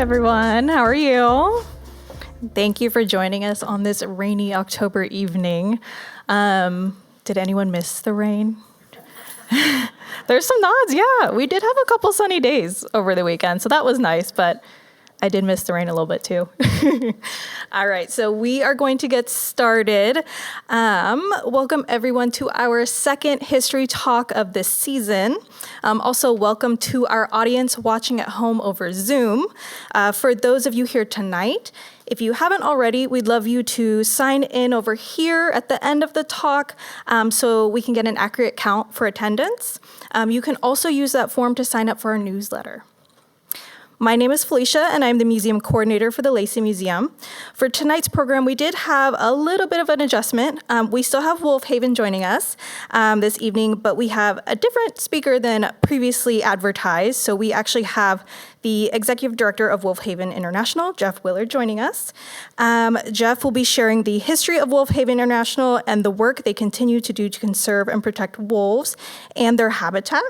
everyone. How are you? Thank you for joining us on this rainy October evening. Did anyone miss the rain? There's some nods. Yeah, we did have a couple sunny days over the weekend, so that was nice, but I did miss the rain a little bit too. All right, so we are going to get started. Welcome everyone to our second history talk of this season. Also, welcome to our audience watching at home over Zoom. For those of you here tonight, if you haven't already, we'd love you to sign in over here at the end of the talk so we can get an accurate count for attendance. You can also use that form to sign up for our newsletter. My name is Felicia, and I'm the museum coordinator for the Lacey Museum. For tonight's program, we did have a little bit of an adjustment. We still have Wolf Haven joining us this evening, but we have a different speaker than previously advertised. So we actually have the executive director of Wolf Haven International, Geoff Willard, joining us. Geoff will be sharing the history of Wolf Haven International and the work they continue to do to conserve and protect wolves and their habitat.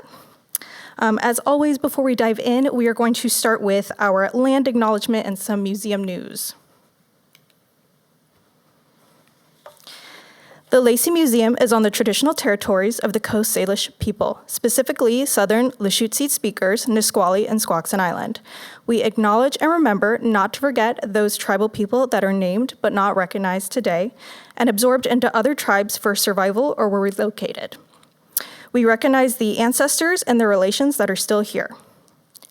As always, before we dive in, we are going to start with our land acknowledgement and some museum news. The Lacey Museum is on the traditional territories of the Coast Salish people, specifically Southern Lushootseed speakers, Nisqually and Squaxin Island. We acknowledge and remember not to forget those tribal people that are named but not recognized today and absorbed into other tribes for survival or were relocated. We recognize the ancestors and their relations that are still here.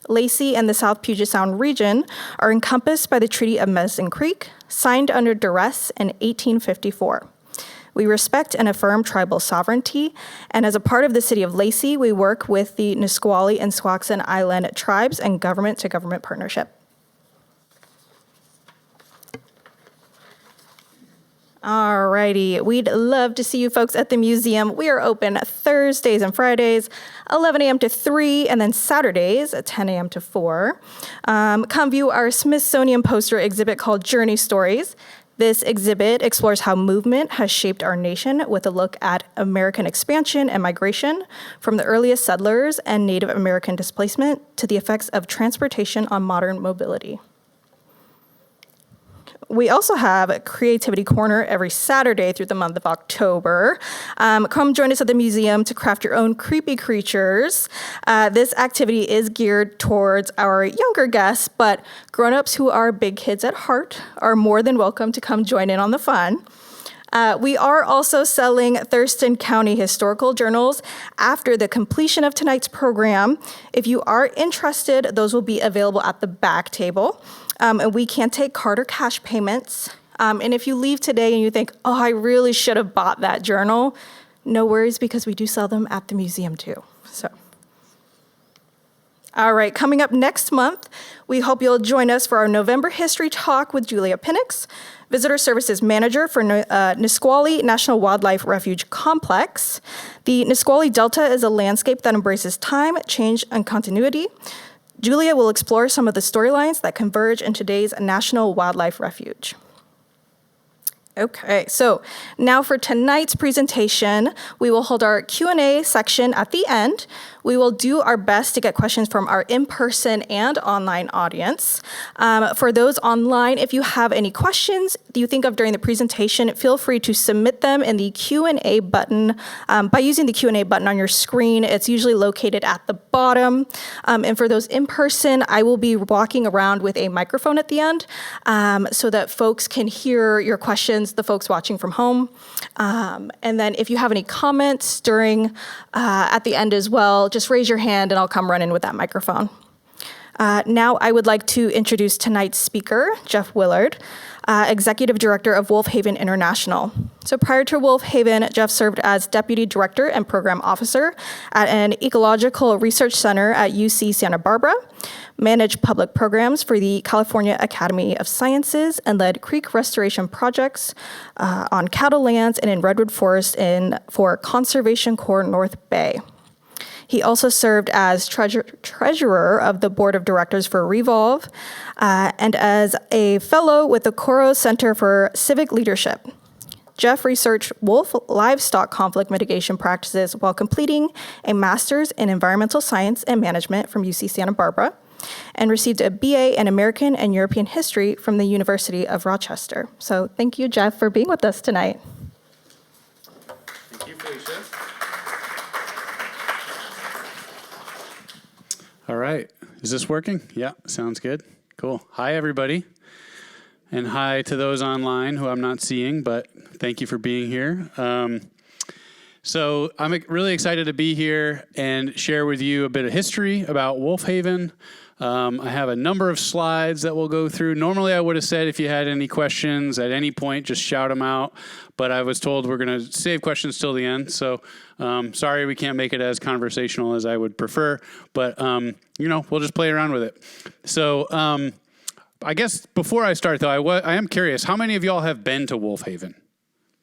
Lacey and the South Puget Sound region are encompassed by the Treaty of Medicine Creek, signed under duress in 1854. We respect and affirm tribal sovereignty, and as a part of the city of Lacey, we work with the Nisqually and Squaxin Island tribes and government-to-government partnership. Alrighty, we'd love to see you folks at the museum. We are open Thursdays and Fridays, 11 a.m. to 3, and then Saturdays at 10 a.m. to 4. Come view our Smithsonian poster exhibit called Journey Stories. This exhibit explores how movement has shaped our nation with a look at American expansion and migration, from the earliest settlers and Native American displacement to the effects of transportation on modern mobility. We also have a Creativity Corner every Saturday through the month of October. Come join us at the museum to craft your own creepy creatures. This activity is geared towards our younger guests, but grown-ups who are big kids at heart are more than welcome to come join in on the fun. We are also selling Thurston County historical journals after the completion of tonight's program. If you are interested, those will be available at the back table. And we can take card or cash payments. And if you leave today and you think, oh, I really should have bought that journal, no worries, because we do sell them at the museum too. So, all right, coming up next month, we hope you'll join us for our November History Talk with Julia Pinnix, Visitor Services Manager for Nisqually National Wildlife Refuge Complex. The Nisqually Delta is a landscape that embraces time, change, and continuity. Julia will explore some of the storylines that converge in today's National Wildlife Refuge. Okay, so now for tonight's presentation, we will hold our Q&A section at the end. We will do our best to get questions from our in-person and online audience. For those online, if you have any questions that you think of during the presentation, feel free to submit them in the Q&A button by using the Q&A button on your screen. It's usually located at the bottom. And for those in person, I will be walking around with a microphone at the end so that folks can hear your questions, the folks watching from home. And then if you have any comments during at the end as well, just raise your hand and I'll come run in with that microphone. Now I would like to introduce tonight's speaker, Geoff Willard, Executive Director of Wolf Haven International. So prior to Wolf Haven, Geoff served as Deputy Director and Program Officer at an ecological research center at UC Santa Barbara, managed public programs for the California Academy of Sciences, and led creek restoration projects on cattle lands and in redwood forest for Conservation Corps North Bay. He also served as treasurer of the board of directors for Revolve and as a fellow with the Coro Center for Civic Leadership. Geoff researched wolf livestock conflict mitigation practices while completing a master's in environmental science and management from UC Santa Barbara. and received a BA in American and European History from the University of Rochester. So thank you, Geoff, for being with us tonight. Thank you, Felicia. All right. Is this working? Yeah, sounds good. Cool. Hi, everybody. And hi to those online who I'm not seeing, but thank you for being here. So I'm really excited to be here and share with you a bit of history about Wolf Haven. I have a number of slides that we'll go through. Normally I would have said if you had any questions at any point, just shout them out. But I was told we're going to save questions till the end. So sorry we can't make it as conversational as I would prefer. But, we'll just play around with it. So I guess before I start, though, I am curious, how many of y'all have been to Wolf Haven?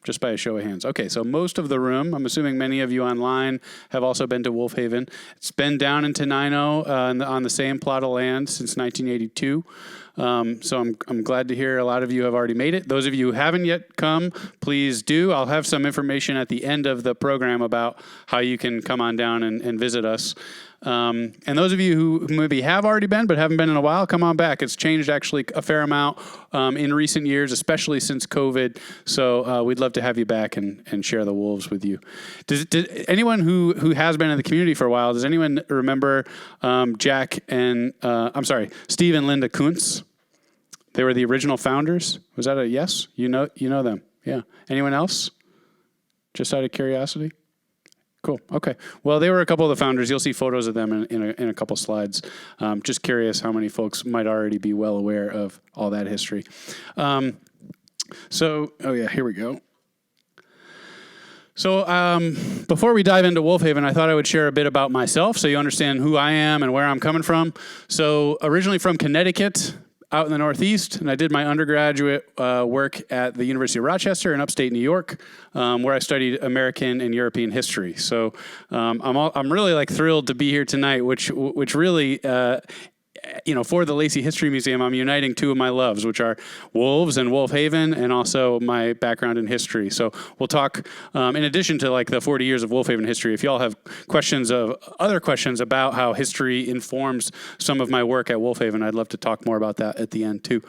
Just by a show of hands. Okay, so most of the room, I'm assuming many of you online have also been to Wolf Haven. It's been down in Tenino on the same plot of land since 1982. So I'm glad to hear a lot of you have already made it. Those of you who haven't yet come, please do. I'll have some information at the end of the program about how you can come on down and visit us. And those of you who maybe have already been but haven't been in a while, come on back. It's changed actually a fair amount in recent years, especially since COVID. So we'd love to have you back and share the wolves with you. Did anyone who has been in the community for a while, does anyone remember Steve and Linda Kuntz? They were the original founders. Was that a yes? You know them. Yeah. Anyone else? Just out of curiosity? Cool. Okay. Well, they were a couple of the founders. You'll see photos of them in a couple slides. Just curious how many folks might already be well aware of all that history. Here we go. So before we dive into Wolf Haven, I thought I would share a bit about myself so you understand who I am and where I'm coming from. So originally from Connecticut, out in the Northeast, and I did my undergraduate work at the University of Rochester in upstate New York, where I studied American and European history. So I'm really thrilled to be here tonight, which really for the Lacey History Museum, I'm uniting two of my loves, which are wolves and Wolf Haven, and also my background in history. So we'll talk, in addition to the 40 years of Wolf Haven history, if y'all have other questions about how history informs some of my work at Wolf Haven, I'd love to talk more about that at the end too.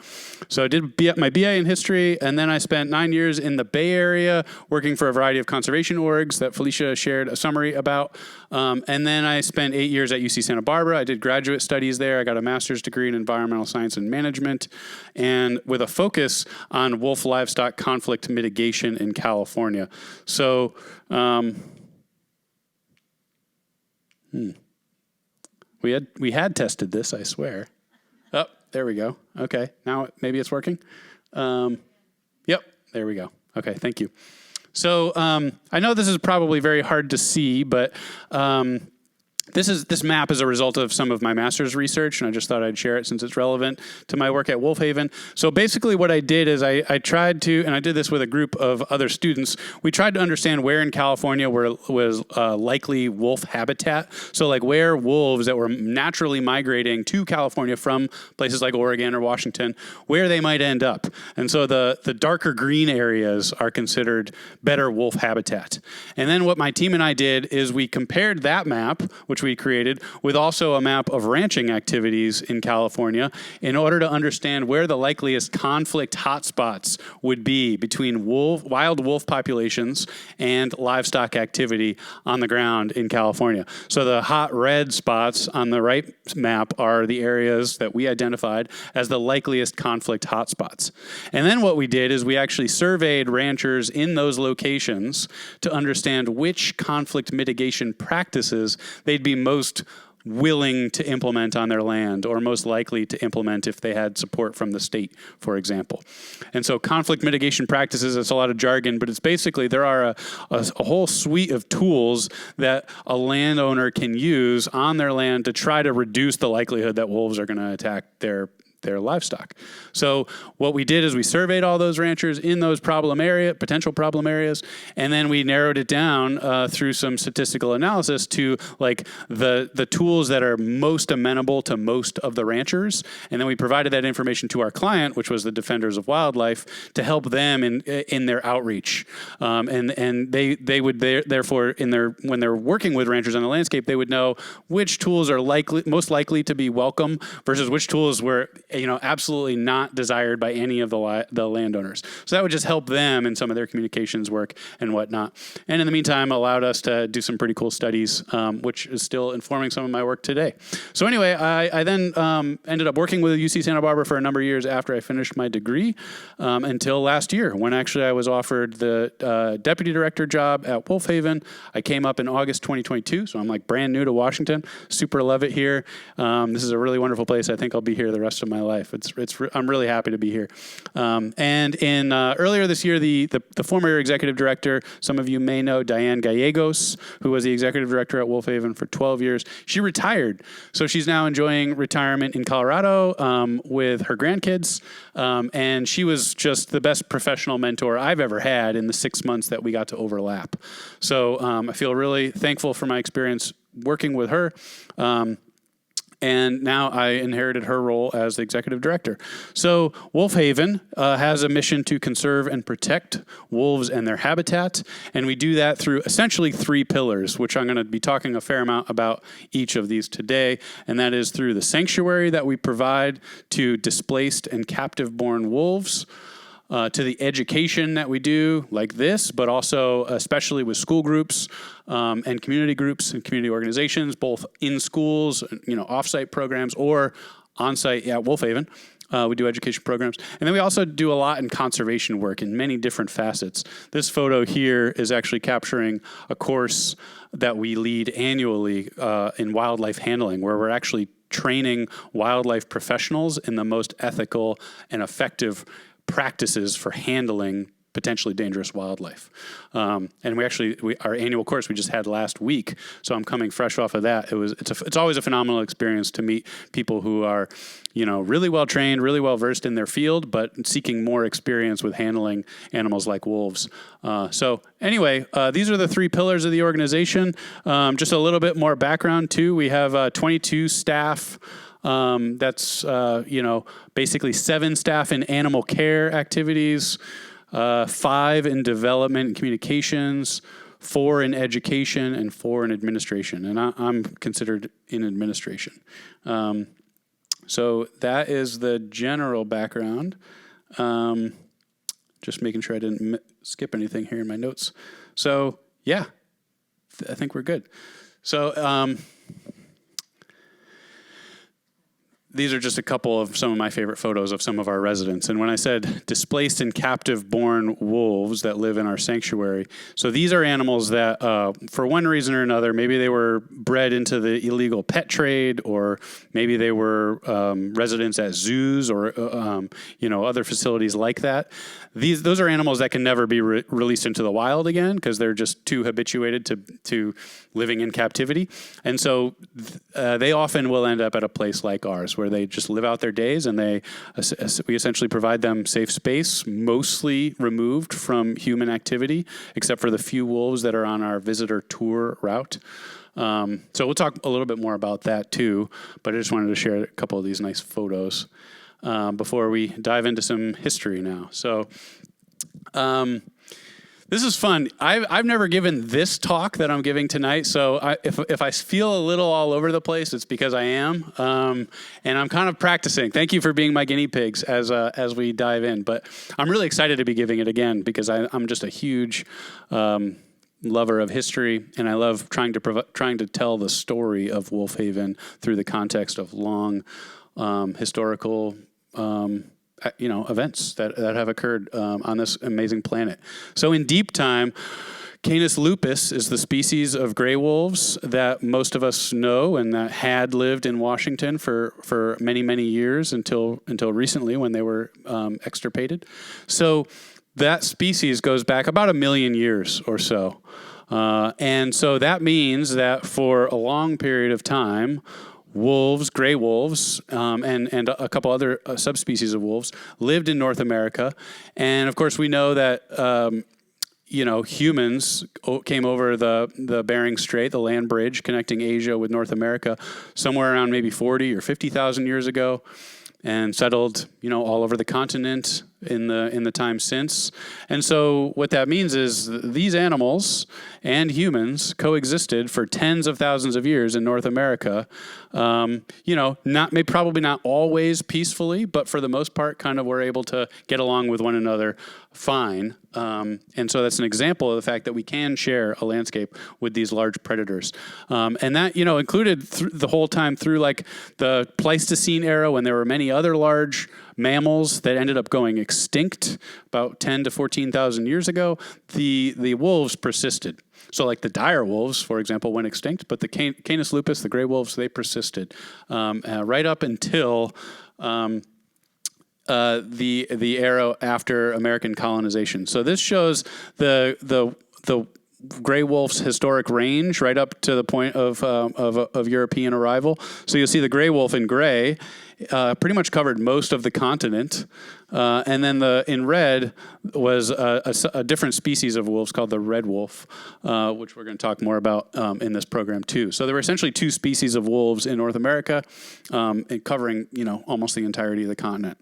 So I did my BA in history, and then I spent 9 years in the Bay Area working for a variety of conservation orgs that Felicia shared a summary about. And then I spent 8 years at UC Santa Barbara. I did graduate studies there. I got a master's degree in environmental science and management, and with a focus on wolf livestock conflict mitigation in California. So, we had tested this, I swear. Oh, there we go. Okay, now maybe it's working. Yep, there we go. Okay, thank you. So I know this is probably very hard to see, but this map is a result of some of my master's research, and I just thought I'd share it since it's relevant to my work at Wolf Haven. So basically what I did is I tried to, and I did this with a group of other students, we tried to understand where in California was likely wolf habitat. So where wolves that were naturally migrating to California from places like Oregon or Washington, where they might end up. And so the darker green areas are considered better wolf habitat. And then what my team and I did is we compared that map, which we created, with also a map of ranching activities in California in order to understand where the likeliest conflict hotspots would be between wild wolf populations and livestock activity on the ground in California. So the hot red spots on the right map are the areas that we identified as the likeliest conflict hotspots. And then what we did is we actually surveyed ranchers in those locations to understand which conflict mitigation practices they'd be most willing to implement on their land, or most likely to implement if they had support from the state, for example. And so conflict mitigation practices, it's a lot of jargon, but it's basically there are a whole suite of tools that a landowner can use on their land to try to reduce the likelihood that wolves are going to attack their their livestock. So what we did is we surveyed all those ranchers in those potential problem areas, and then we narrowed it down through some statistical analysis to like the tools that are most amenable to most of the ranchers, and then we provided that information to our client, which was the Defenders of Wildlife, to help them in their outreach, and they would therefore when they're working with ranchers on the landscape, they would know which tools are most likely to be welcome versus which tools were absolutely not desired by any of the landowners. So that would just help them in some of their communications work and whatnot. And in the meantime, allowed us to do some pretty cool studies, which is still informing some of my work today. So anyway, I then ended up working with UC Santa Barbara for a number of years after I finished my degree, until last year when actually I was offered the deputy director job at Wolf Haven. I came up in August 2022, so I'm like brand new to Washington. Super love it here. This is a really wonderful place. I think I'll be here the rest of my life. I'm really happy to be here. And in earlier this year, the former executive director, some of you may know Diane Gallegos, who was the executive director at Wolf Haven for 12 years. She retired, so she's now enjoying retirement in Colorado with her grandkids. And she was just the best professional mentor I've ever had in the 6 months that we got to overlap. So I feel really thankful for my experience working with her. And now I inherited her role as the executive director. So Wolf Haven has a mission to conserve and protect wolves and their habitat. And we do that through essentially 3 pillars, which I'm going to be talking a fair amount about each of these today. And that is through the sanctuary that we provide to displaced and captive-born wolves, to the education that we do like this, but also especially with school groups and community groups and community organizations, both in schools, off-site programs, or on-site at Wolf Haven. We do education programs. And then we also do a lot in conservation work in many different facets. This photo here is actually capturing a course that we lead annually in wildlife handling, where we're actually training wildlife professionals in the most ethical and effective practices for handling potentially dangerous wildlife. And our annual course we just had last week, so I'm coming fresh off of that. It's always a phenomenal experience to meet people who are, really well trained, really well versed in their field, but seeking more experience with handling animals like wolves. So anyway, these are the 3 pillars of the organization. Just a little bit more background too. We have 22 staff. That's basically 7 staff in animal care activities, 5 in development and communications, 4 in education, and 4 in administration. And I'm considered in administration. So that is the general background. Just making sure I didn't skip anything here in my notes. So yeah, I think we're good. So these are just a couple of some of my favorite photos of some of our residents. And when I said displaced and captive-born wolves that live in our sanctuary, so these are animals that, for one reason or another, maybe they were bred into the illegal pet trade, or maybe they were residents at zoos or other facilities like that. Those are animals that can never be released into the wild again because they're just too habituated to living in captivity. And so they often will end up at a place like ours where they just live out their days, and we essentially provide them safe space, mostly removed from human activity, except for the few wolves that are on our visitor tour route. So we'll talk a little bit more about that too, but I just wanted to share a couple of these nice photos before we dive into some history now. So this is fun. I've never given this talk that I'm giving tonight, so if I feel a little all over the place, it's because I am, and I'm kind of practicing. Thank you for being my guinea pigs as we dive in. But I'm really excited to be giving it again because I'm just a huge lover of history, and I love trying to tell the story of Wolf Haven through the context of long historical events that have occurred on this amazing planet. So in deep time, Canis lupus is the species of gray wolves that most of us know and that had lived in Washington for many, many years until recently when they were extirpated. So that species goes back about 1 million years or so. And so that means that for a long period of time, wolves, gray wolves, and a couple other subspecies of wolves lived in North America. And of course, we know that humans came over the Bering Strait, the land bridge connecting Asia with North America, somewhere around maybe 40 or 50,000 years ago, and settled, all over the continent in the time since. And so what that means is these animals and humans coexisted for tens of thousands of years in North America. Probably not always peacefully, but for the most part, kind of were able to get along with one another fine. And so that's an example of the fact that we can share a landscape with these large predators. And that, included the whole time through like the Pleistocene era, when there were many other large mammals that ended up going extinct about 10 to 14,000 years ago, the wolves persisted. So like the dire wolves, for example, went extinct, but the Canis lupus, the gray wolves, they persisted right up until the era after American colonization. So this shows the gray wolf's historic range right up to the point of European arrival. So you'll see the gray wolf in gray pretty much covered most of the continent. And then in red was a different species of wolves called the red wolf, which we're going to talk more about in this program too. So there were essentially two species of wolves in North America, and covering almost the entirety of the continent.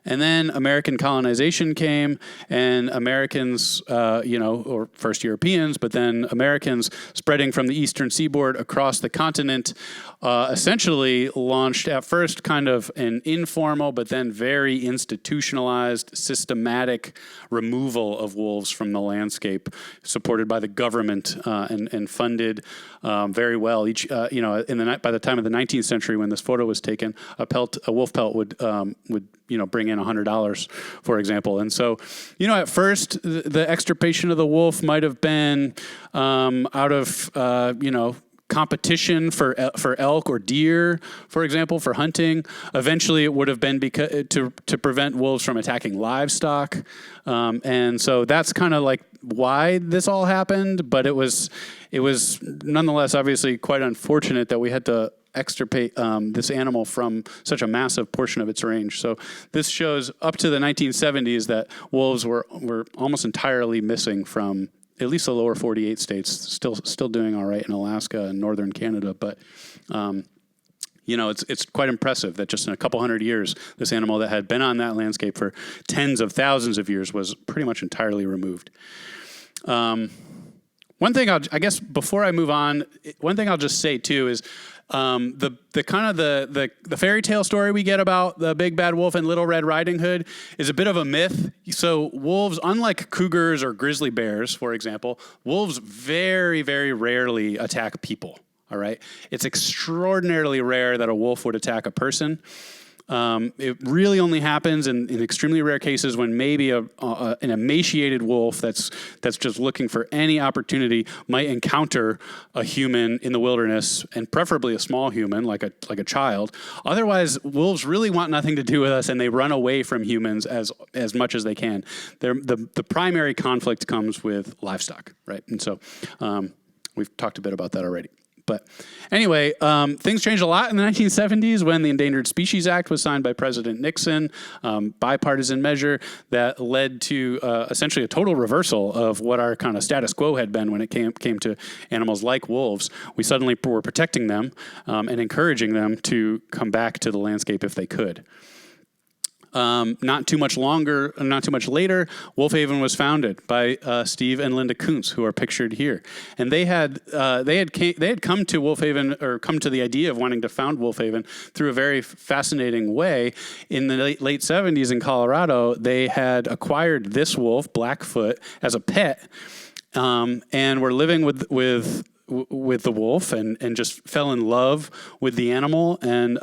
And then American colonization came, and Americans, or first Europeans, but then Americans spreading from the eastern seaboard across the continent, essentially launched at first kind of an informal, but then very institutionalized, systematic removal of wolves from the landscape, supported by the government and funded very well. Each, by the time of the 19th century, when this photo was taken, a wolf pelt would bring in $100, for example. And so, at first, the extirpation of the wolf might have been out of, competition for elk or deer, for example, for hunting. Eventually, it would have been to prevent wolves from attacking livestock. And so that's kind of like why this all happened. But it was nonetheless obviously quite unfortunate that we had to extirpate this animal from such a massive portion of its range. So this shows up to the 1970s that wolves were almost entirely missing from at least the lower 48 states, still doing all right in Alaska and northern Canada. But, it's quite impressive that just in a couple hundred years, this animal that had been on that landscape for tens of thousands of years was pretty much entirely removed. One thing I guess before I move on, one thing I'll just say too is the kind of the fairy tale story we get about the big bad wolf and Little Red Riding Hood is a bit of a myth. So wolves, unlike cougars or grizzly bears, for example, wolves very, very rarely attack people. All right, it's extraordinarily rare that a wolf would attack a person. It really only happens in extremely rare cases when maybe an emaciated wolf that's just looking for any opportunity might encounter a human in the wilderness, and preferably a small human like a child. Otherwise, wolves really want nothing to do with us, and they run away from humans as much as they can. The primary conflict comes with livestock, right? And so we've talked a bit about that already. But anyway, things changed a lot in the 1970s when the Endangered Species Act was signed by President Nixon, bipartisan measure that led to essentially a total reversal of what our kind of status quo had been when it came to animals like wolves. We suddenly were protecting them and encouraging them to come back to the landscape if they could. Not too much later, Wolf Haven was founded by Steve and Linda Kuntz, who are pictured here, and they had come to Wolf Haven, or come to the idea of wanting to found Wolf Haven through a very fascinating way. In the late 70s in Colorado, they had acquired this wolf, Blackfoot, as a pet, and were living with the wolf and just fell in love with the animal and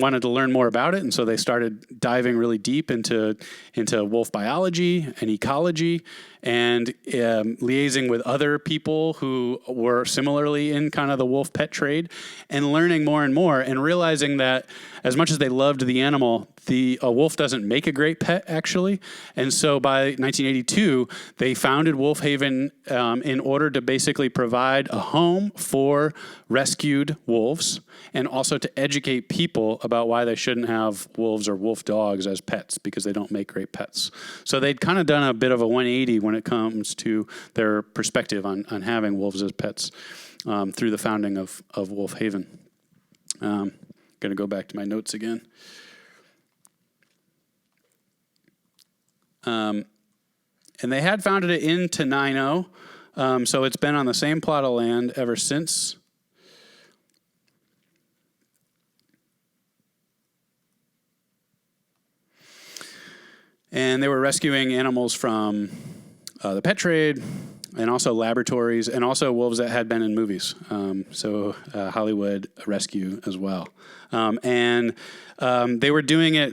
wanted to learn more about it. And so they started diving really deep into wolf biology and ecology and liaising with other people who were similarly in kind of the wolf pet trade and learning more and more and realizing that as much as they loved the animal, a wolf doesn't make a great pet, actually. And so by 1982, they founded Wolf Haven in order to basically provide a home for rescued wolves and also to educate people about why they shouldn't have wolves or wolf dogs as pets because they don't make great pets. So they'd kind of done a bit of a 180 when it comes to their perspective on having wolves as pets through the founding of Wolf Haven. Going to go back to my notes again. And they had founded it in Tenino, so it's been on the same plot of land ever since. And they were rescuing animals from the pet trade and also laboratories and also wolves that had been in movies. So Hollywood rescue as well. And they were doing it,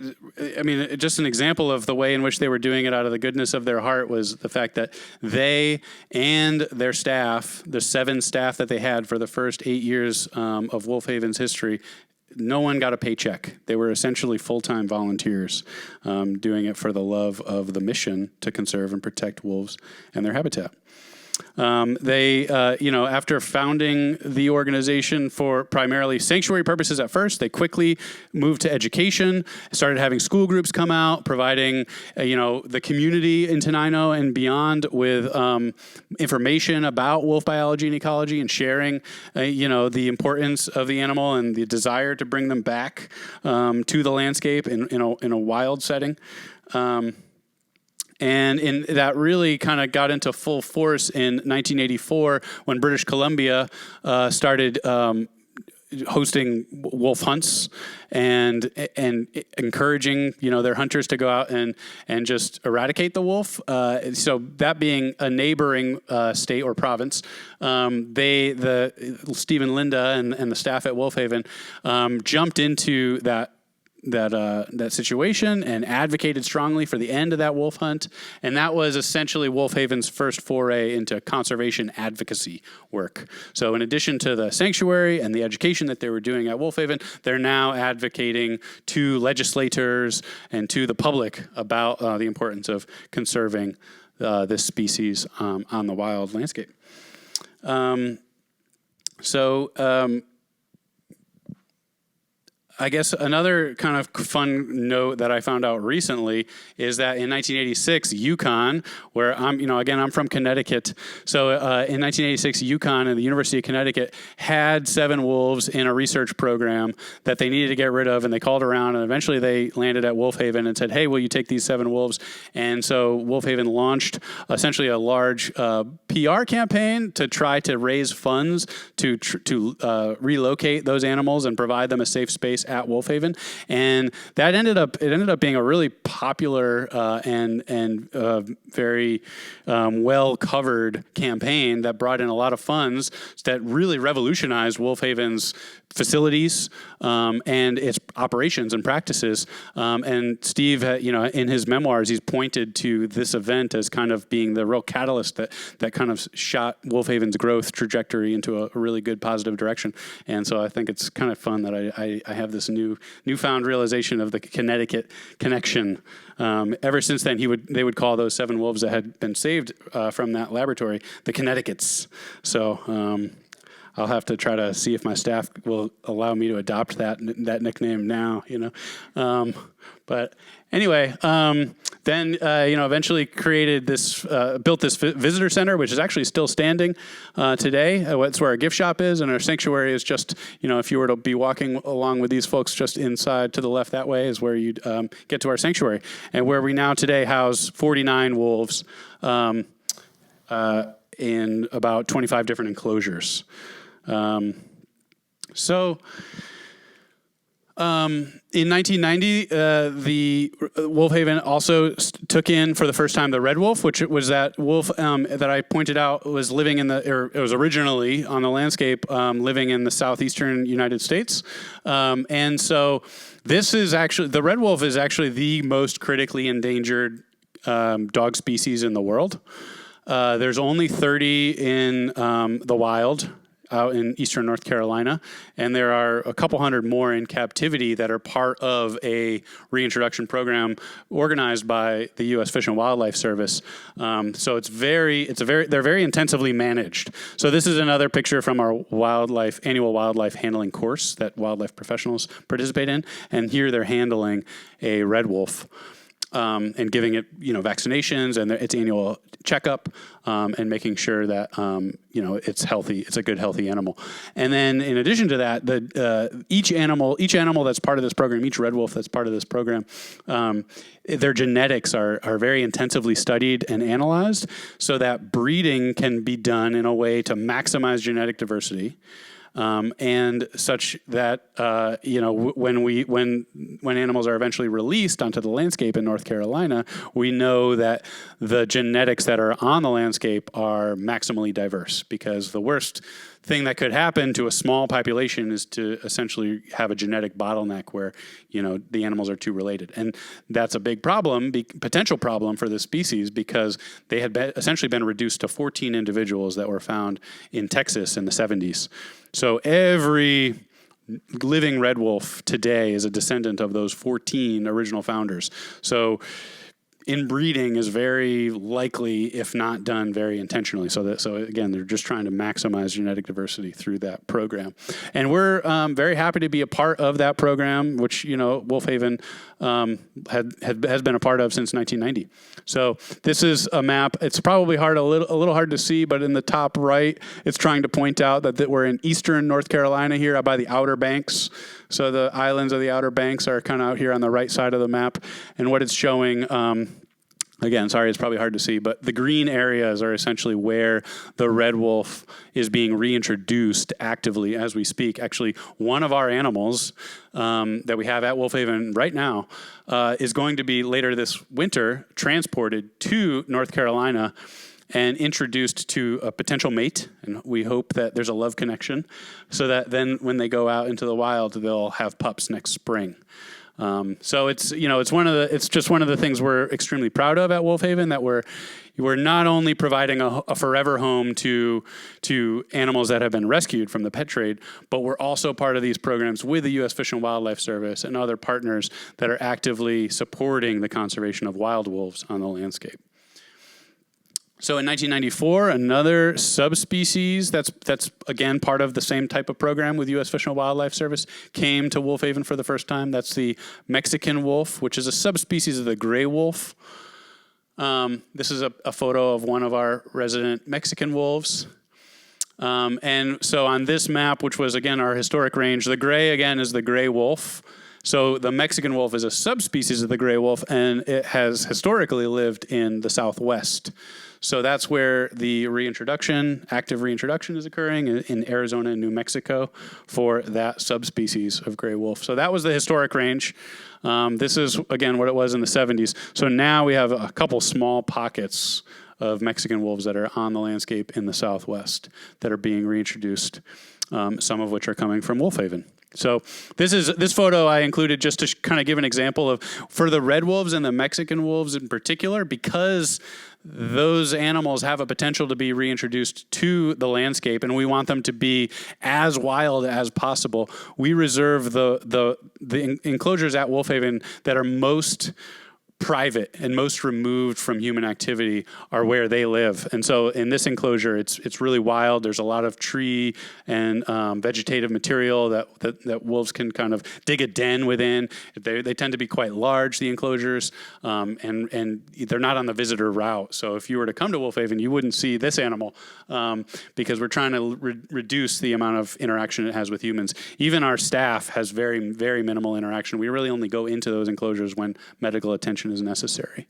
I mean, just an example of the way in which they were doing it out of the goodness of their heart was the fact that they and their staff, the 7 staff that they had for the first 8 years of Wolf Haven's history, no one got a paycheck. They were essentially full-time volunteers doing it for the love of the mission to conserve and protect wolves and their habitat. They, after founding the organization for primarily sanctuary purposes at first, they quickly moved to education, started having school groups come out, providing, the community in Tenino and beyond with information about wolf biology and ecology and sharing, the importance of the animal and the desire to bring them back to the landscape in a wild setting. And that really kind of got into full force in 1984 when British Columbia started hosting wolf hunts and encouraging their hunters to go out and just eradicate the wolf. So that being a neighboring state or province, Steve and Linda and the staff at Wolf Haven jumped into that situation and advocated strongly for the end of that wolf hunt. And that was essentially Wolf Haven's first foray into conservation advocacy work. So in addition to the sanctuary and the education that they were doing at Wolf Haven, they're now advocating to legislators and to the public about the importance of conserving this species on the wild landscape. I guess another kind of fun note that I found out recently is that in 1986, UConn, where I'm from Connecticut. So in 1986, UConn and the University of Connecticut had 7 wolves in a research program that they needed to get rid of, and they called around, and eventually they landed at Wolf Haven and said, "Hey, will you take these 7 wolves?" And so Wolf Haven launched essentially a large PR campaign to try to raise funds to relocate those animals and provide them a safe space at Wolf Haven, and that ended up being a really popular and very well covered campaign that brought in a lot of funds that really revolutionized Wolf Haven's facilities and its operations and practices. And Steve, in his memoirs, he's pointed to this event as kind of being the real catalyst that kind of shot Wolf Haven's growth trajectory into a really good positive direction. And so I think it's kind of fun that I have this newfound realization of the Connecticut connection. Ever since then, they would call those 7 wolves that had been saved from that laboratory the Connecticut's. So I'll have to try to see if my staff will allow me to adopt that nickname now. But anyway, then eventually created built this visitor center, which is actually still standing today. That's where our gift shop is, and our sanctuary is just, if you were to be walking along with these folks, just inside to the left that way is where you'd get to our sanctuary, and where we now today house 49 wolves in about 25 different enclosures. In 1990, the Wolf Haven also took in for the first time the red wolf, which was that wolf that I pointed out was living it was originally on the landscape, living in the southeastern United States. And so the red wolf is actually the most critically endangered dog species in the world. There's only 30 in the wild out in eastern North Carolina, and there are a couple hundred more in captivity that are part of a reintroduction program organized by the U.S. Fish and Wildlife Service. So they're very intensively managed. So this is another picture from our annual wildlife handling course that wildlife professionals participate in, and here they're handling a red wolf. And giving it, vaccinations and its annual checkup, and making sure that, it's healthy. It's a good, healthy animal. And then in addition to that, each animal that's part of this program, each red wolf that's part of this program, their genetics are very intensively studied and analyzed so that breeding can be done in a way to maximize genetic diversity. And such that when animals are eventually released onto the landscape in North Carolina, we know that the genetics that are on the landscape are maximally diverse, because the worst thing that could happen to a small population is to essentially have a genetic bottleneck where the animals are too related, and that's a big problem, potential problem for the species, because they had essentially been reduced to 14 individuals that were found in Texas in the 70s. So every living red wolf today is a descendant of those 14 original founders. So inbreeding is very likely, if not done very intentionally. So again, they're just trying to maximize genetic diversity through that program. And we're very happy to be a part of that program, which, Wolfhaven has been a part of since 1990. So this is a map. It's probably a little hard to see, but in the top right, it's trying to point out that we're in eastern North Carolina here by the Outer Banks. So the islands of the Outer Banks are kind of out here on the right side of the map. And what it's showing, again, sorry, it's probably hard to see, but the green areas are essentially where the red wolf is being reintroduced actively as we speak. Actually, one of our animals that we have at Wolfhaven right now is going to be later this winter transported to North Carolina and introduced to a potential mate, and we hope that there's a love connection, so that then when they go out into the wild, they'll have pups next spring. So it's just one of the things we're extremely proud of at Wolfhaven, that we're not only providing a forever home to animals that have been rescued from the pet trade, but we're also part of these programs with the U.S. Fish and Wildlife Service and other partners that are actively supporting the conservation of wild wolves on the landscape. So in 1994, another subspecies that's again part of the same type of program with U.S. Fish and Wildlife Service came to Wolfhaven for the first time. That's the Mexican wolf, which is a subspecies of the gray wolf. This is a photo of one of our resident Mexican wolves. And so on this map, which was again our historic range, the gray again is the gray wolf. So the Mexican wolf is a subspecies of the gray wolf, and it has historically lived in the Southwest. So that's where the active reintroduction is occurring in Arizona and New Mexico for that subspecies of gray wolf. So that was the historic range. This is, again, what it was in the 70s. So now we have a couple small pockets of Mexican wolves that are on the landscape in the Southwest that are being reintroduced, some of which are coming from Wolfhaven. So this photo I included just to kind of give an example of, for the red wolves and the Mexican wolves in particular, because those animals have a potential to be reintroduced to the landscape, and we want them to be as wild as possible. We reserve the enclosures at Wolfhaven that are most private and most removed from human activity are where they live. And so in this enclosure, it's really wild. There's a lot of tree and vegetative material that wolves can kind of dig a den within. They tend to be quite large, the enclosures, and they're not on the visitor route. So if you were to come to Wolfhaven, you wouldn't see this animal because we're trying to reduce the amount of interaction it has with humans. Even our staff has very, very minimal interaction. We really only go into those enclosures when medical attention is necessary.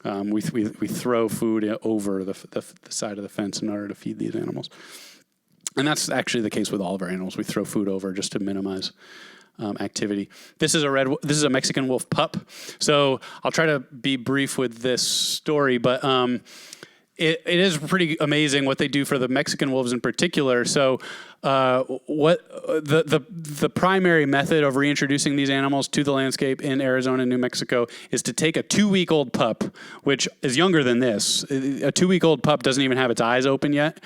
We throw food over the side of the fence in order to feed these animals. And that's actually the case with all of our animals. We throw food over just to minimize activity. This is a Mexican wolf pup. So I'll try to be brief with this story, but it is pretty amazing what they do for the Mexican wolves in particular. So what the primary method of reintroducing these animals to the landscape in Arizona and New Mexico is to take a 2-week-old pup, which is younger than this. A 2-week-old pup doesn't even have its eyes open yet.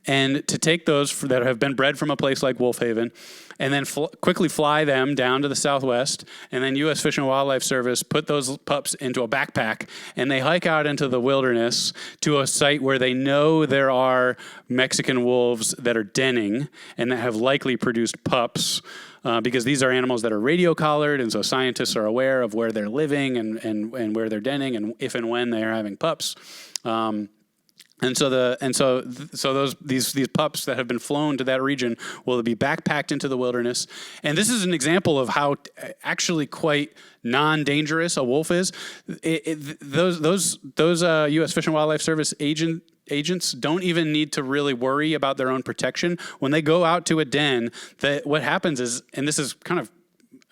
And to take those that have been bred from a place like Wolf Haven and then quickly fly them down to the southwest, and then U.S. Fish and Wildlife Service put those pups into a backpack, and they hike out into the wilderness to a site where they know there are Mexican wolves that are denning and that have likely produced pups, because these are animals that are radio collared, and so scientists are aware of where they're living and where they're denning and if and when they are having pups. And so these pups that have been flown to that region will be backpacked into the wilderness. And this is an example of how actually quite non-dangerous a wolf is. Those U.S. Fish and Wildlife Service agents don't even need to really worry about their own protection. When they go out to a den, what happens is, and this is kind of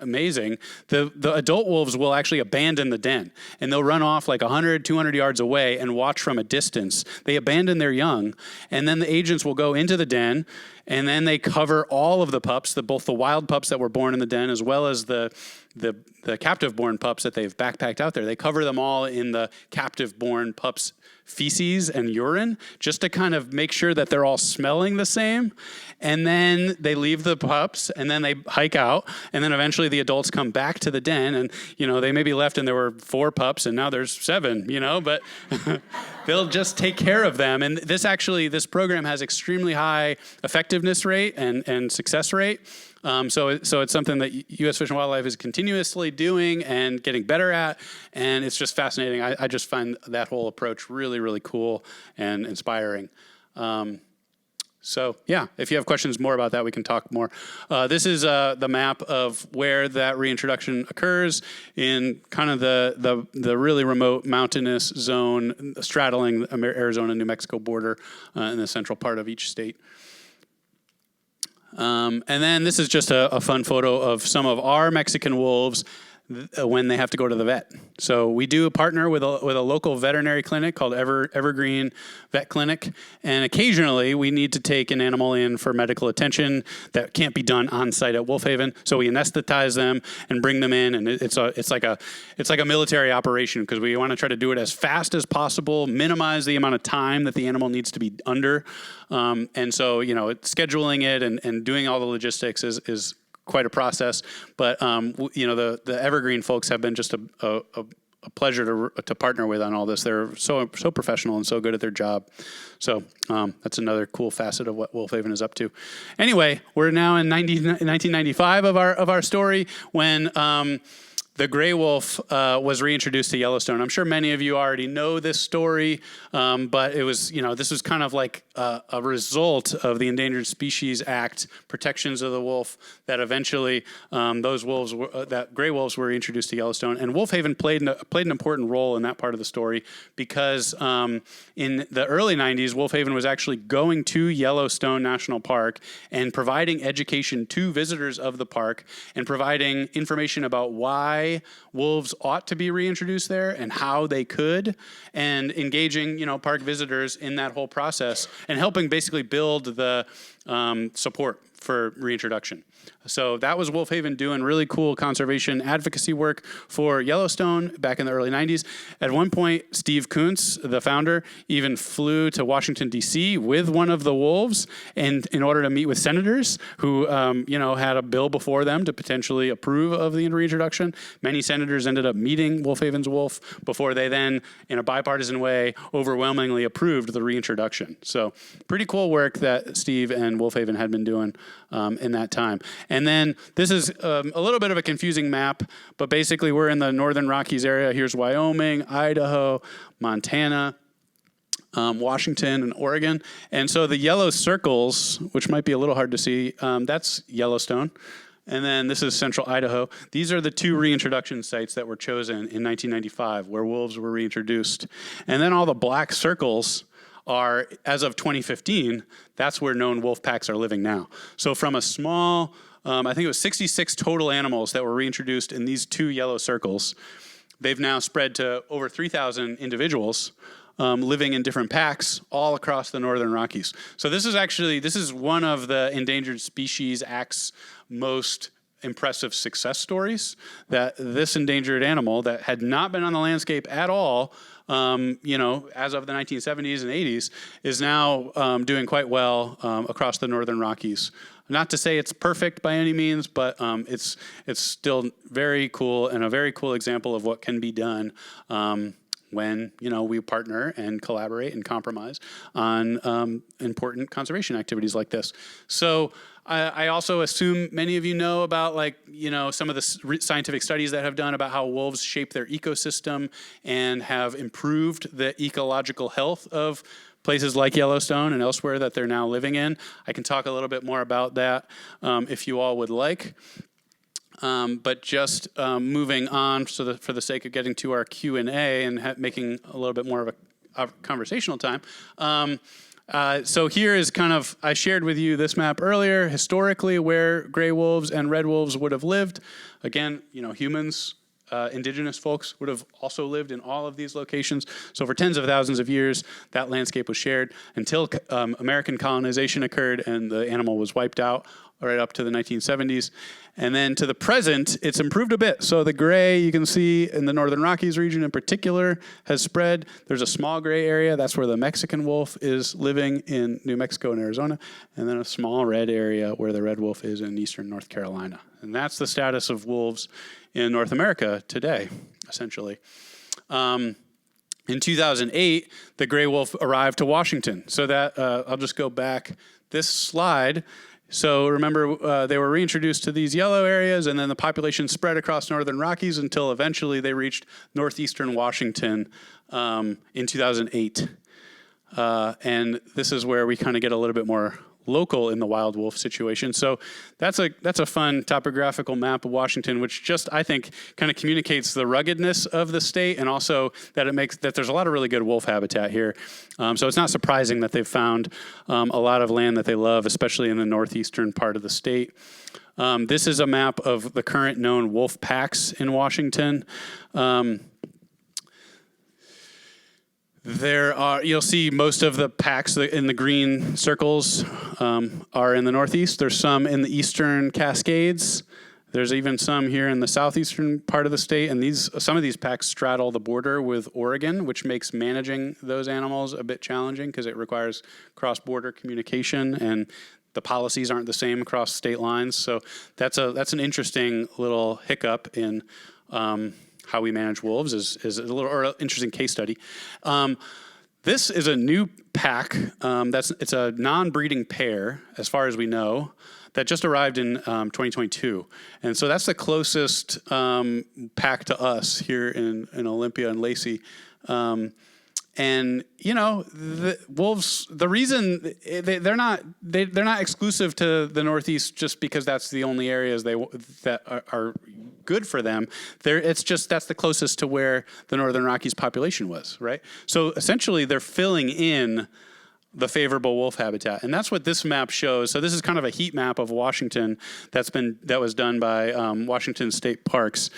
amazing, the adult wolves will actually abandon the den, and they'll run off like 100, 200 yards away and watch from a distance. They abandon their young, and then the agents will go into the den, and then they cover all of the pups, both the wild pups that were born in the den as well as the captive-born pups that they've backpacked out there. They cover them all in the captive-born pups' feces and urine, just to kind of make sure that they're all smelling the same. And then they leave the pups, and then they hike out, and then eventually the adults come back to the den, and they may be left and there were 4 pups and now there's 7, but they'll just take care of them. And this program has extremely high effectiveness rate and success rate. So it's something that U.S. Fish and Wildlife is continuously doing and getting better at, and it's just fascinating. I just find that whole approach really, really cool and inspiring. So yeah, if you have questions more about that, we can talk more. This is the map of where that reintroduction occurs in kind of the really remote mountainous zone straddling the Arizona-New Mexico border in the central part of each state. And then this is just a fun photo of some of our Mexican wolves when they have to go to the vet. So we do partner with a local veterinary clinic called Evergreen Vet Clinic, and occasionally we need to take an animal in for medical attention that can't be done on site at Wolf Haven. So we anesthetize them and bring them in, and it's like a military operation, because we want to try to do it as fast as possible, minimize the amount of time that the animal needs to be under, and so scheduling it and doing all the logistics is quite a process, but the Evergreen folks have been just a pleasure to partner with on all this. They're so professional and so good at their job. So that's another cool facet of what Wolf Haven is up to. Anyway, we're now in 1995 of our story, when the gray wolf was reintroduced to Yellowstone. I'm sure many of you already know this story, but it was, this was kind of like a result of the Endangered Species Act protections of the wolf, that eventually that gray wolves were introduced to Yellowstone. And Wolf Haven played an important role in that part of the story, because in the early 90s, Wolf Haven was actually going to Yellowstone National Park and providing education to visitors of the park and providing information about why wolves ought to be reintroduced there and how they could, and engaging, park visitors in that whole process and helping basically build the support for reintroduction. So that was Wolf Haven doing really cool conservation advocacy work for Yellowstone back in the early 90s. At one point, Steve Kuntz, the founder, even flew to Washington, D.C. with one of the wolves in order to meet with senators who had a bill before them to potentially approve of the reintroduction. Many senators ended up meeting Wolf Haven's wolf before they then, in a bipartisan way, overwhelmingly approved the reintroduction. So pretty cool work that Steve and Wolf Haven had been doing in that time. And then this is a little bit of a confusing map, but basically we're in the Northern Rockies area. Here's Wyoming, Idaho, Montana, Washington, and Oregon. And so the yellow circles, which might be a little hard to see, that's Yellowstone. And then this is central Idaho. These are the 2 reintroduction sites that were chosen in 1995, where wolves were reintroduced. And then all the black circles are, as of 2015, that's where known wolf packs are living now. So from a small, I think it was 66 total animals that were reintroduced in these 2 yellow circles, they've now spread to over 3,000 individuals. living in different packs all across the Northern Rockies. So this is one of the Endangered Species Act's most impressive success stories, that this endangered animal that had not been on the landscape at all, as of the 1970s and 80s, is now doing quite well across the Northern Rockies. Not to say it's perfect by any means, but it's still very cool, and a very cool example of what can be done when we partner and collaborate and compromise on important conservation activities like this. So I also assume many of you know about some of the scientific studies that have done about how wolves shape their ecosystem and have improved the ecological health of places like Yellowstone and elsewhere that they're now living in. I can talk a little bit more about that if you all would like. But just moving on, for the sake of getting to our Q&A and making a little bit more of a conversational time. So here is I shared with you this map earlier, historically where gray wolves and red wolves would have lived. Again, humans, indigenous folks would have also lived in all of these locations. So for tens of thousands of years, that landscape was shared until American colonization occurred and the animal was wiped out right up to the 1970s. And then to the present, it's improved a bit. So the gray, you can see in the Northern Rockies region in particular, has spread. There's a small gray area. That's where the Mexican wolf is living in New Mexico and Arizona. And then a small red area where the red wolf is in eastern North Carolina. And that's the status of wolves in North America today, essentially. In 2008, the gray wolf arrived to Washington. So that, I'll just go back this slide. So remember, they were reintroduced to these yellow areas, and then the population spread across Northern Rockies until eventually they reached northeastern Washington in 2008. And this is where we kind of get a little bit more local in the wild wolf situation. So that's a fun topographical map of Washington, which just, I think, kind of communicates the ruggedness of the state, and also that there's a lot of really good wolf habitat here. So it's not surprising that they've found a lot of land that they love, especially in the northeastern part of the state. This is a map of the current known wolf packs in Washington. You'll see most of the packs in the green circles are in the Northeast. There's some in the Eastern Cascades. There's even some here in the southeastern part of the state, and some of these packs straddle the border with Oregon, which makes managing those animals a bit challenging because it requires cross-border communication, and the policies aren't the same across state lines. So that's an interesting little hiccup in how we manage wolves is an interesting case study. This is a new pack. It's a non-breeding pair, as far as we know, that just arrived in 2022. And so that's the closest pack to us here in Olympia and Lacey. And the wolves, the reason they're not exclusive to the Northeast just because that's the only areas that are good for them. It's just that's the closest to where the Northern Rockies population was, right? So essentially, they're filling in the favorable wolf habitat, and that's what this map shows. So this is kind of a heat map of Washington that was done by Washington State Parks.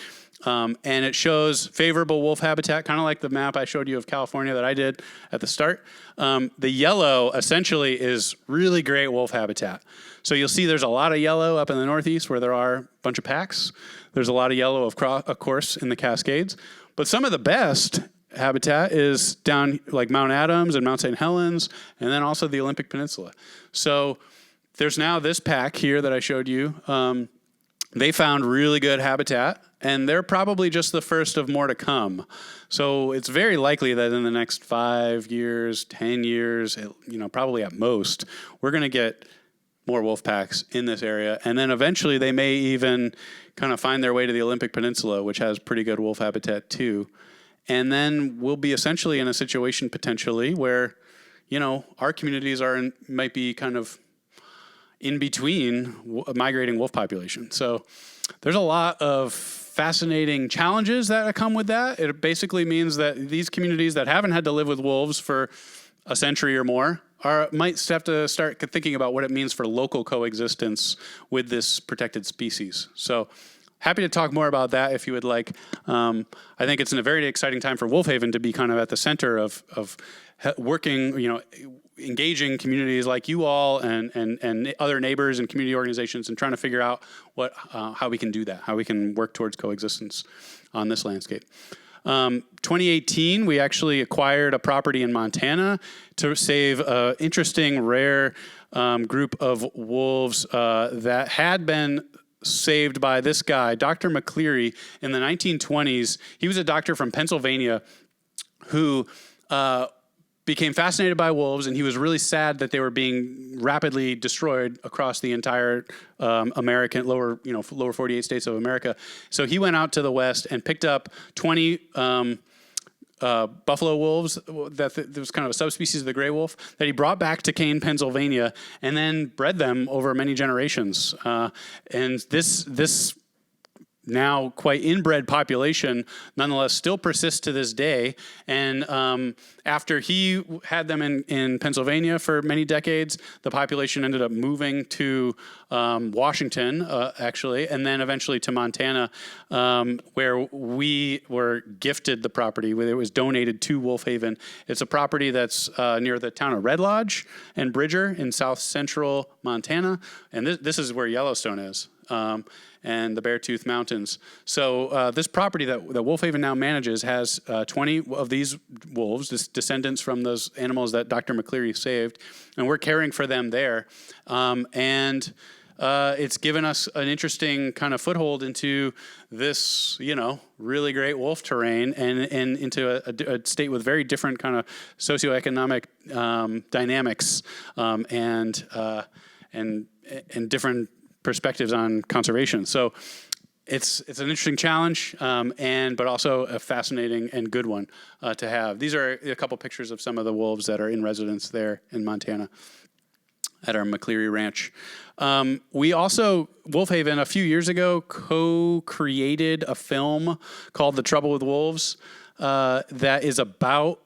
And it shows favorable wolf habitat, kind of like the map I showed you of California that I did at the start. The yellow essentially is really great wolf habitat. So you'll see there's a lot of yellow up in the Northeast where there are a bunch of packs. There's a lot of yellow, of course, in the Cascades. But some of the best habitat is down like Mount Adams and Mount St. Helens, and then also the Olympic Peninsula. So there's now this pack here that I showed you. They found really good habitat, and they're probably just the first of more to come. So it's very likely that in the next 5 years, 10 years, probably at most, we're going to get more wolf packs in this area. And then eventually they may even kind of find their way to the Olympic Peninsula, which has pretty good wolf habitat too. And then we'll be essentially in a situation potentially where, our communities might be kind of in between migrating wolf population. So there's a lot of fascinating challenges that come with that. It basically means that these communities that haven't had to live with wolves for a century or more might have to start thinking about what it means for local coexistence with this protected species. So happy to talk more about that if you would like. I think it's a very exciting time for Wolf Haven to be kind of at the center of working, engaging communities like you all and other neighbors and community organizations, and trying to figure out how we can do that, how we can work towards coexistence on this landscape. 2018, we actually acquired a property in Montana to save an interesting, rare group of wolves that had been saved by this guy, Dr. McCleary, in the 1920s. He was a doctor from Pennsylvania who became fascinated by wolves, and he was really sad that they were being rapidly destroyed across the entire American lower 48 states of America. So he went out to the West and picked up 20 buffalo wolves. That was kind of a subspecies of the gray wolf that he brought back to Kane, Pennsylvania, and then bred them over many generations. And this now quite inbred population nonetheless still persists to this day. And after he had them in Pennsylvania for many decades, the population ended up moving to Washington, actually, and then eventually to Montana, where we were gifted the property. It was donated to Wolf Haven. It's a property that's near the town of Red Lodge and Bridger in south central Montana. And this is where Yellowstone is. And the Beartooth Mountains. So this property that Wolf Haven now manages has 20 of these wolves, descendants from those animals that Dr. McCleary saved, and we're caring for them there. And it's given us an interesting kind of foothold into this, really great wolf terrain and into a state with very different kind of socioeconomic dynamics and different perspectives on conservation. So it's an interesting challenge, but also a fascinating and good one to have. These are a couple pictures of some of the wolves that are in residence there in Montana at our McCleary Ranch. We also, Wolf Haven, a few years ago, co-created a film called The Trouble with Wolves that is about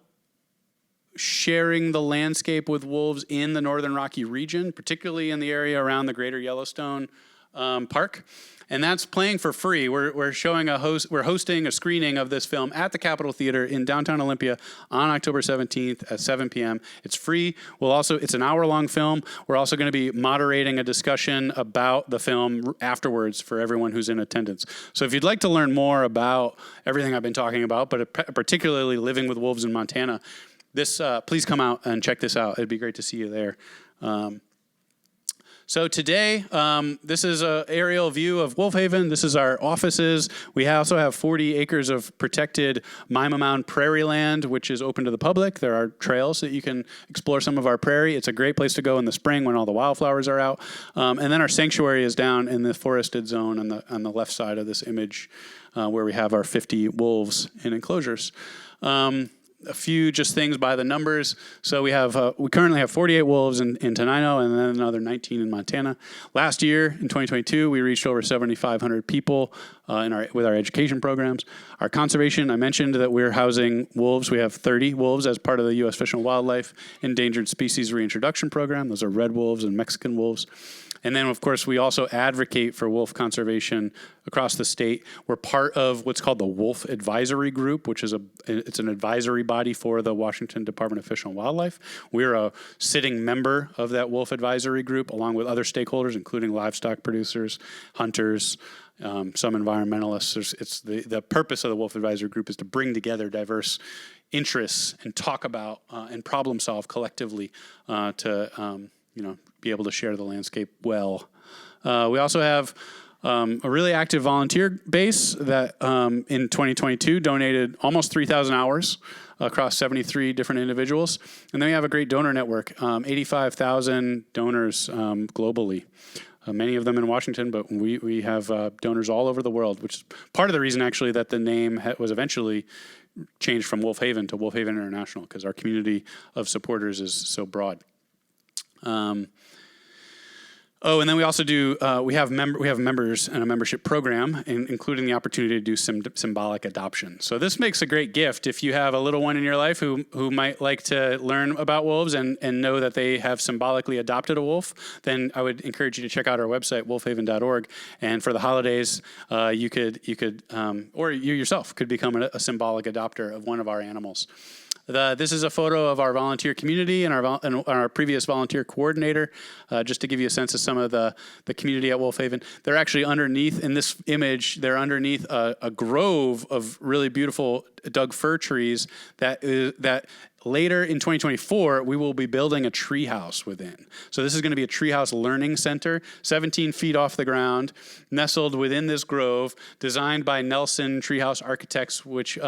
sharing the landscape with wolves in the Northern Rocky region, particularly in the area around the Greater Yellowstone Park. And that's playing for free. We're hosting a screening of this film at the Capitol Theater in downtown Olympia on October 17th at 7 p.m. It's free. It's an hour-long film. We're also going to be moderating a discussion about the film afterwards for everyone who's in attendance. So if you'd like to learn more about everything I've been talking about, but particularly living with wolves in Montana, please come out and check this out. It'd be great to see you there. So today, this is an aerial view of Wolf Haven. This is our offices. We also have 40 acres of protected Mima Mound prairie land, which is open to the public. There are trails that you can explore some of our prairie. It's a great place to go in the spring when all the wildflowers are out. And then our sanctuary is down in the forested zone on the left side of this image, where we have our 50 wolves in enclosures. A few just things by the numbers. So we currently have 48 wolves in Tenino and then another 19 in Montana. Last year, in 2022, we reached over 7,500 people with our education programs. Our conservation, I mentioned that we're housing wolves. We have 30 wolves as part of the U.S. Fish and Wildlife Endangered Species Reintroduction Program. Those are red wolves and Mexican wolves. And then, of course, we also advocate for wolf conservation across the state. We're part of what's called the Wolf Advisory Group, which is it's an advisory body for the Washington Department of Fish and Wildlife. We're a sitting member of that Wolf Advisory Group, along with other stakeholders, including livestock producers, hunters, some environmentalists. It's the purpose of the Wolf Advisory Group is to bring together diverse interests and talk about and problem solve collectively to be able to share the landscape well. We also have a really active volunteer base that in 2022 donated almost 3,000 hours across 73 different individuals. And then we have a great donor network, 85,000 donors globally. Many of them in Washington, but we have donors all over the world, which is part of the reason actually that the name was eventually changed from Wolf Haven to Wolf Haven International, because our community of supporters is so broad. Oh, and then we also do, we have members and a membership program, including the opportunity to do symbolic adoption. So this makes a great gift if you have a little one in your life who might like to learn about wolves and know that they have symbolically adopted a wolf. Then I would encourage you to check out our website, wolfhaven.org. And for the holidays, you could, or you yourself could become a symbolic adopter of one of our animals. This is a photo of our volunteer community and our previous volunteer coordinator, just to give you a sense of some of the community at Wolf Haven. They're actually underneath, in this image, they're underneath a grove of really beautiful Doug fir trees that later in 2024, we will be building a treehouse within. So this is going to be a treehouse learning center, 17 feet off the ground, nestled within this grove, designed by Nelson Treehouse Architects, which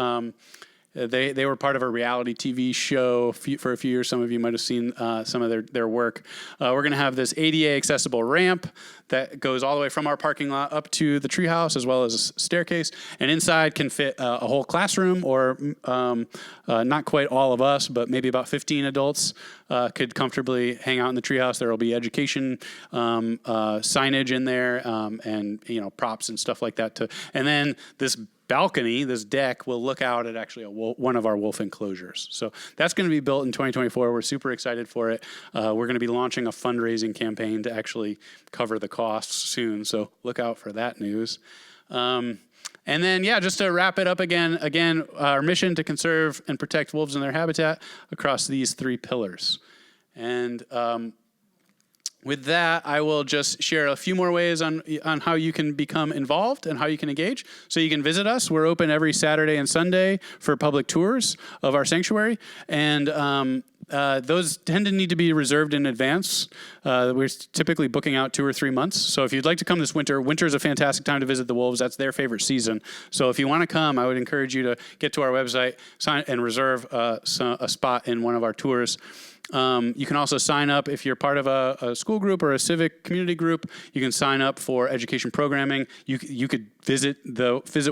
they were part of a reality TV show for a few years. Some of you might have seen some of their work. We're going to have this ADA accessible ramp that goes all the way from our parking lot up to the treehouse, as well as a staircase. And inside can fit a whole classroom, or not quite all of us, but maybe about 15 adults could comfortably hang out in the treehouse. There will be education signage in there, and props and stuff like that. And then this balcony, this deck, will look out at actually one of our wolf enclosures. So that's going to be built in 2024. We're super excited for it. We're going to be launching a fundraising campaign to actually cover the costs soon. So look out for that news. And then, just to wrap it up again, our mission to conserve and protect wolves in their habitat across these 3 pillars. And with that, I will just share a few more ways on how you can become involved and how you can engage. So you can visit us. We're open every Saturday and Sunday for public tours of our sanctuary. And those tend to need to be reserved in advance. We're typically booking out 2 or 3 months. So if you'd like to come this winter is a fantastic time to visit the wolves. That's their favorite season. So if you want to come, I would encourage you to get to our website, sign and reserve a spot in one of our tours. You can also sign up if you're part of a school group or a civic community group. You can sign up for education programming. You could visit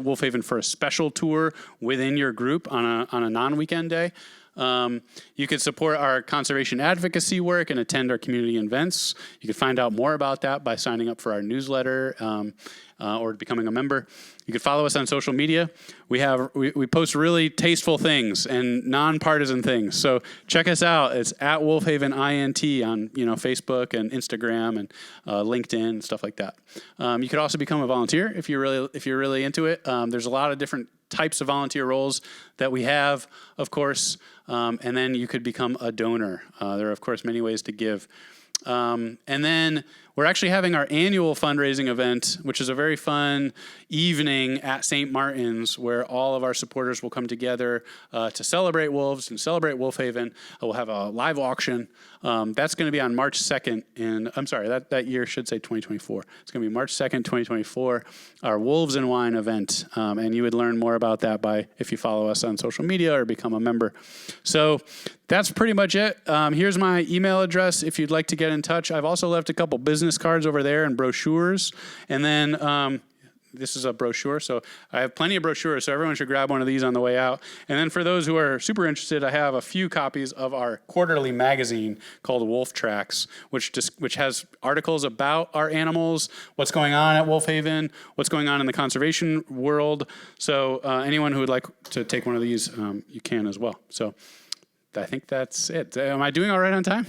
Wolf Haven for a special tour within your group on a non-weekend day. You could support our conservation advocacy work and attend our community events. You can find out more about that by signing up for our newsletter or becoming a member. You can follow us on social media. We post really tasteful things and nonpartisan things. So check us out. It's at WolfhavenINT on Facebook and Instagram and LinkedIn, stuff like that. You could also become a volunteer if you're really into it. There's a lot of different types of volunteer roles that we have, of course, and then you could become a donor. There are, of course, many ways to give. And then we're actually having our annual fundraising event, which is a very fun evening at St. Martin's, where all of our supporters will come together to celebrate wolves and celebrate Wolf Haven. We'll have a live auction. That's going to be on March 2nd. That year should say 2024. It's going to be March 2nd, 2024, our Wolves and Wine event. And you would learn more about that if you follow us on social media or become a member. So that's pretty much it. Here's my email address if you'd like to get in touch. I've also left a couple business cards over there and brochures. And then this is a brochure, so I have plenty of brochures, so everyone should grab one of these on the way out. And then for those who are super interested, I have a few copies of our quarterly magazine called Wolf Tracks, which has articles about our animals, what's going on at Wolf Haven, what's going on in the conservation world. So anyone who would like to take one of these, you can as well. So I think that's it. Am I doing all right on time?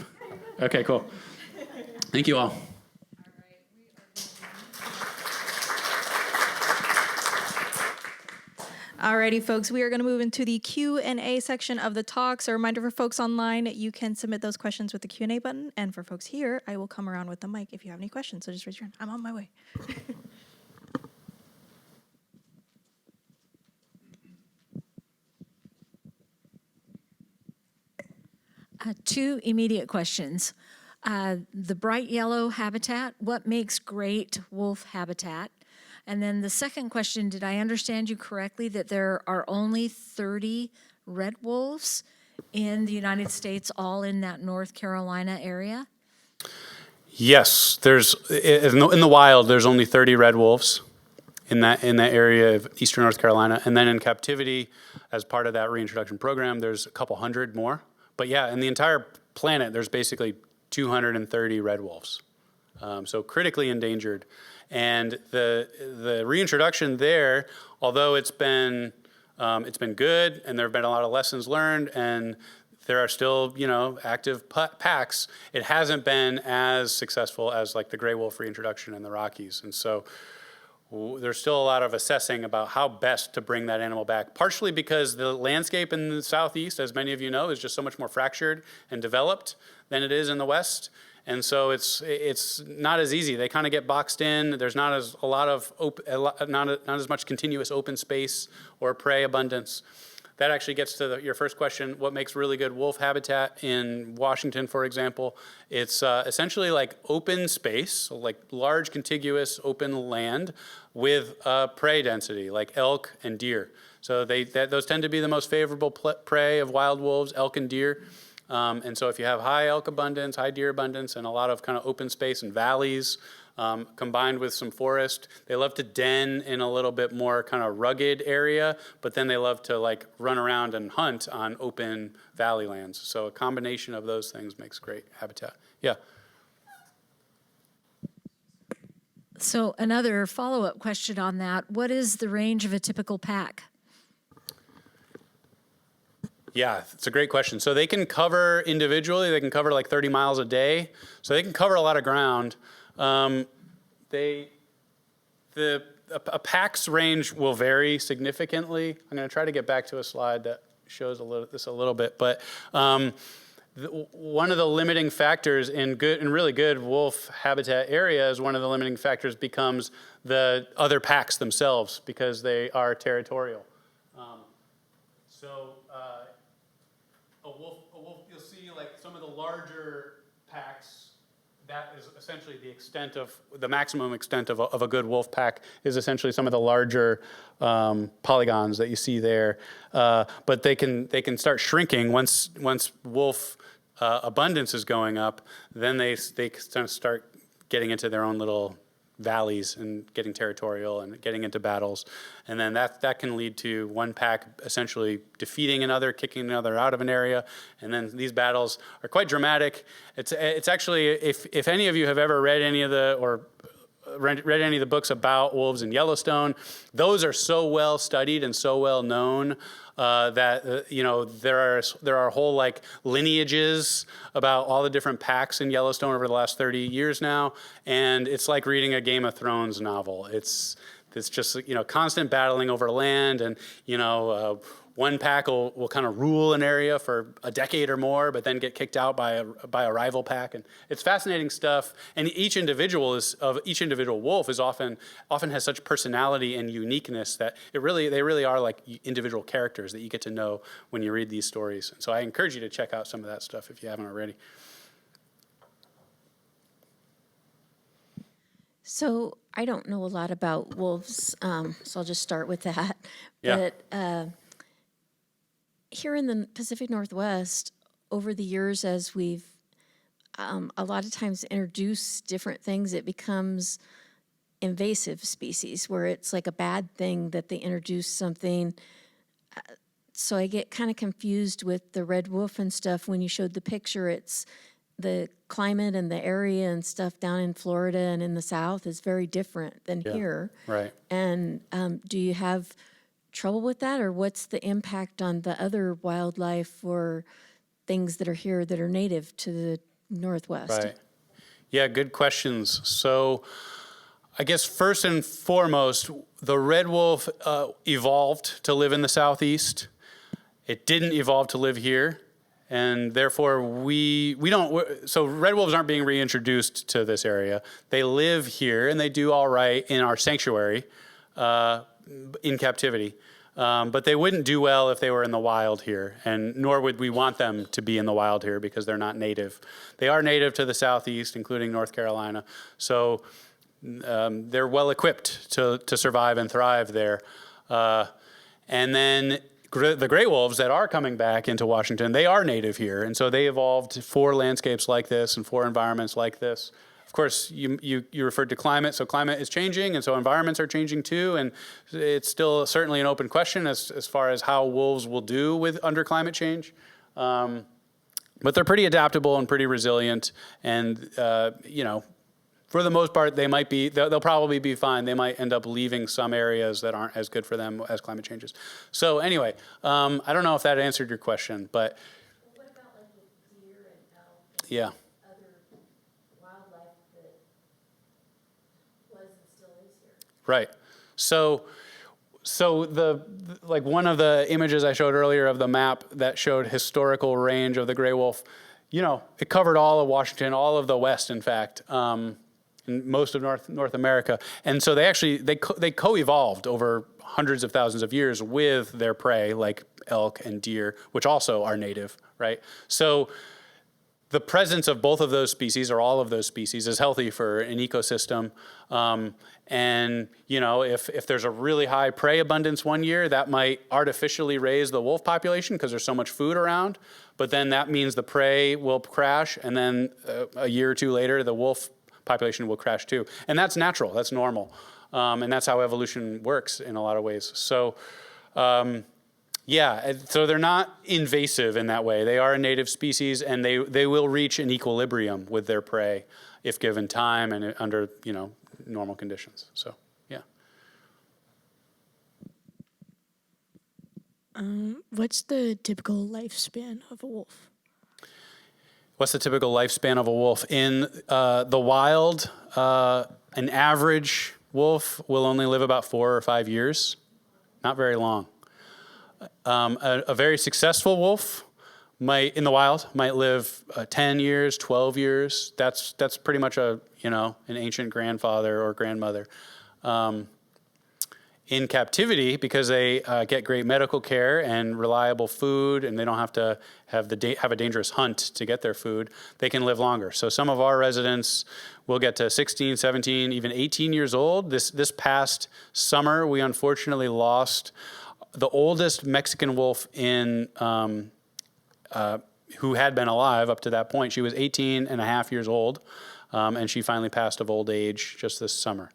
Okay, cool. Thank you all. Alrighty, folks, we are going to move into the Q&A section of the talk. So a reminder for folks online, you can submit those questions with the Q&A button. And for folks here, I will come around with the mic if you have any questions. So just raise your hand. I'm on my way. 2 immediate questions. The bright yellow habitat, what makes great wolf habitat? And then the second question, did I understand you correctly that there are only 30 red wolves in the United States, all in that North Carolina area? Yes, there's in the wild. There's only 30 red wolves in that area of eastern North Carolina, and then in captivity, as part of that reintroduction program, there's a couple hundred more. But yeah, in the entire planet, there's basically 230 red wolves so critically endangered. And the reintroduction there, although it's been good, and there have been a lot of lessons learned, and there are still, active packs, it hasn't been as successful as like the gray wolf reintroduction in the Rockies. And so there's still a lot of assessing about how best to bring that animal back, partially because the landscape in the Southeast, as many of you know, is just so much more fractured and developed than it is in the West. And so it's not as easy. They kind of get boxed in. There's not as not as much continuous open space or prey abundance. That actually gets to your first question, what makes really good wolf habitat in Washington, for example. It's essentially like open space, so like large contiguous open land with prey density, like elk and deer. So those tend to be the most favorable prey of wild wolves, elk and deer. And so if you have high elk abundance, high deer abundance, and a lot of kind of open space and valleys, combined with some forest. They love to den in a little bit more kind of rugged area, but then they love to like run around and hunt on open valley lands. So a combination of those things makes great habitat. Yeah. So another follow-up question on that, what is the range of a typical pack? Yeah, it's a great question. So they can cover individually, they can cover like 30 miles a day. So they can cover a lot of ground. A pack's range will vary significantly. I'm going to try to get back to a slide that shows this a little bit, but one of the limiting factors in really good wolf habitat areas, one of the limiting factors becomes the other packs themselves because they are territorial. A wolf, you'll see like some of the larger packs. That is essentially the maximum extent of a good wolf pack is essentially some of the larger polygons that you see there. But they can start shrinking once wolf abundance is going up. Then they start getting into their own little valleys and getting territorial and getting into battles. And then that can lead to one pack essentially defeating another, kicking another out of an area. And then these battles are quite dramatic. It's actually, if any of you have ever read any of the books about wolves in Yellowstone, those are so well studied and so well known that there are whole like lineages about all the different packs in Yellowstone over the last 30 years now, and it's like reading a Game of Thrones novel. It's just constant battling over land, and one pack will kind of rule an area for a decade or more, but then get kicked out by a rival pack, and it's fascinating stuff. And each individual wolf is often has such personality and uniqueness that they really are like individual characters that you get to know when you read these stories. And so I encourage you to check out some of that stuff if you haven't already. So I don't know a lot about wolves, so I'll just start with that. Yeah. But here in the Pacific Northwest, over the years, as we've a lot of times introduced different things, it becomes invasive species where it's like a bad thing that they introduce something. So I get kind of confused with the red wolf and stuff. When you showed the picture, it's the climate and the area and stuff down in Florida and in the South is very different than here. Right. And do you have trouble with that, or what's the impact on the other wildlife or things that are here that are native to the Northwest? Right. Yeah, good questions. So I guess first and foremost, the red wolf evolved to live in the Southeast. It didn't evolve to live here. And therefore, so red wolves aren't being reintroduced to this area. They live here, and they do all right in our sanctuary in captivity. But they wouldn't do well if they were in the wild here, and nor would we want them to be in the wild here because they're not native. They are native to the Southeast, including North Carolina. So they're well equipped to survive and thrive there. And then the gray wolves that are coming back into Washington, they are native here. And so they evolved for landscapes like this and for environments like this. Of course, you referred to climate, so climate is changing, and so environments are changing too, and it's still certainly an open question as far as how wolves will do under climate change. But they're pretty adaptable and pretty resilient, and for the most part, they'll probably be fine. They might end up leaving some areas that aren't as good for them as climate changes. So anyway, I don't know if that answered your question, but. What about like with deer and elk and Yeah. other wildlife that was and still is here? Right. So like one of the images I showed earlier of the map that showed historical range of the gray wolf, it covered all of Washington, all of the West, in fact, and most of North America. And so they co-evolved over hundreds of thousands of years with their prey, like elk and deer, which also are native, right? So the presence of both of those species, or all of those species, is healthy for an ecosystem. And if there's a really high prey abundance one year, that might artificially raise the wolf population because there's so much food around. But then that means the prey will crash, and then a year or two later, the wolf population will crash too. And that's natural, that's normal. And that's how evolution works in a lot of ways. So so they're not invasive in that way. They are a native species, and they will reach an equilibrium with their prey if given time and under normal conditions. So yeah. What's the typical lifespan of a wolf? What's the typical lifespan of a wolf? In the wild, an average wolf will only live about 4 or 5 years. Not very long. A very successful wolf in the wild might live 10 years, 12 years. That's pretty much an ancient grandfather or grandmother. In captivity, because they get great medical care and reliable food, and they don't have to have a dangerous hunt to get their food, they can live longer. So some of our residents will get to 16, 17, even 18 years old. This past summer, we unfortunately lost the oldest Mexican wolf who had been alive up to that point. She was 18 and a half years old, and she finally passed of old age just this summer.